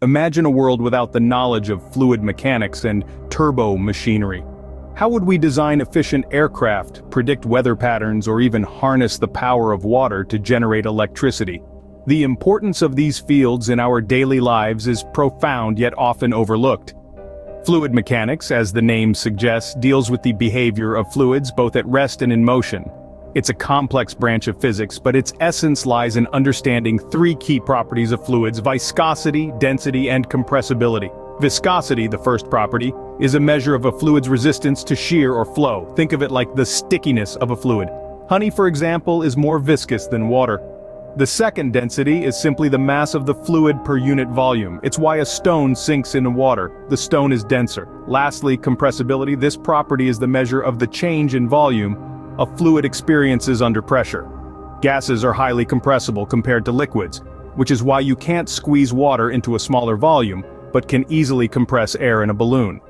Imagine a world without the knowledge of fluid mechanics and turbo machinery. How would we design efficient aircraft, predict weather patterns, or even harness the power of water to generate electricity? The importance of these fields in our daily lives is profound yet often overlooked. Fluid mechanics, as the name suggests, deals with the behavior of fluids both at rest and in motion. It's a complex branch of physics, but its essence lies in understanding three key properties of fluids: viscosity, density, and compressibility. Viscosity, the first property, is a measure of a fluid's resistance to shear or flow. Think of it like the stickiness of a fluid. Honey, for example, is more viscous than water. The second, density, is simply the mass of the fluid per unit volume. It's why a stone sinks in water. The stone is denser. Lastly, compressibility. This property is the measure of the change in volume a fluid experiences under pressure. Gases are highly compressible compared to liquids, which is why you can't squeeze water into a smaller volume, but can easily compress air in a balloon.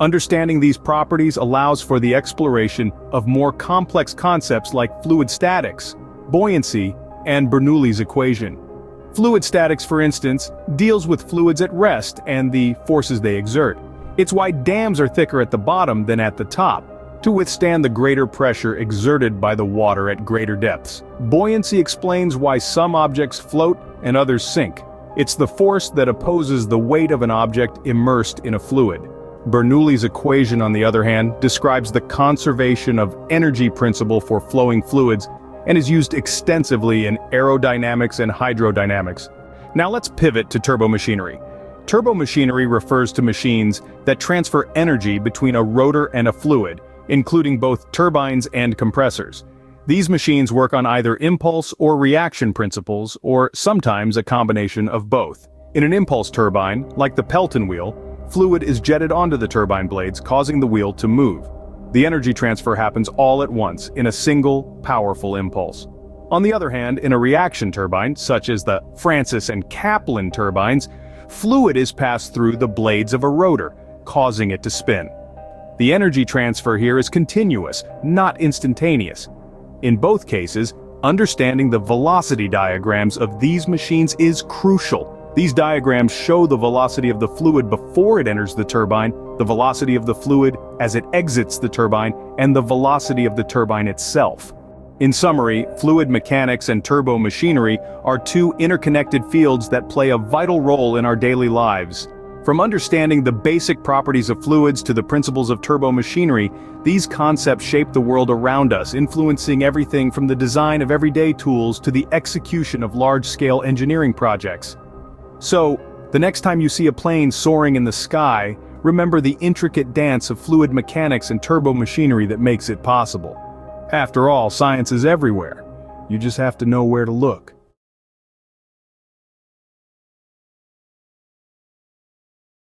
Understanding these properties allows for the exploration of more complex concepts like fluid statics, buoyancy, and Bernoulli's equation. Fluid statics, for instance, deals with fluids at rest and the forces they exert. It's why dams are thicker at the bottom than at the top, to withstand the greater pressure exerted by the water at greater depths. Buoyancy explains why some objects float and others sink. It's the force that opposes the weight of an object immersed in a fluid. Bernoulli's equation, on the other hand, describes the conservation of energy principle for flowing fluids and is used extensively in aerodynamics and hydrodynamics. Now let's pivot to turbomachinery. Turbomachinery refers to machines that transfer energy between a rotor and a fluid, including both turbines and compressors. These machines work on either impulse or reaction principles, or sometimes a combination of both. In an impulse turbine, like the Pelton wheel, fluid is jetted onto the turbine blades, causing the wheel to move. The energy transfer happens all at once, in a single, powerful impulse. On the other hand, in a reaction turbine, such as the Francis and Kaplan turbines, fluid is passed through the blades of a rotor, causing it to spin. The energy transfer here is continuous, not instantaneous. In both cases, understanding the velocity diagrams of these machines is crucial. These diagrams show the velocity of the fluid before it enters the turbine, the velocity of the fluid as it exits the turbine, and the velocity of the turbine itself. In summary, fluid mechanics and turbomachinery are two interconnected fields that play a vital role in our daily lives. From understanding the basic properties of fluids to the principles of turbomachinery, these concepts shape the world around us, influencing everything from the design of everyday tools to the execution of large-scale engineering projects. So, the next time you see a plane soaring in the sky, remember the intricate dance of fluid mechanics and turbomachinery that makes it possible. After all, science is everywhere. You just have to know where to look.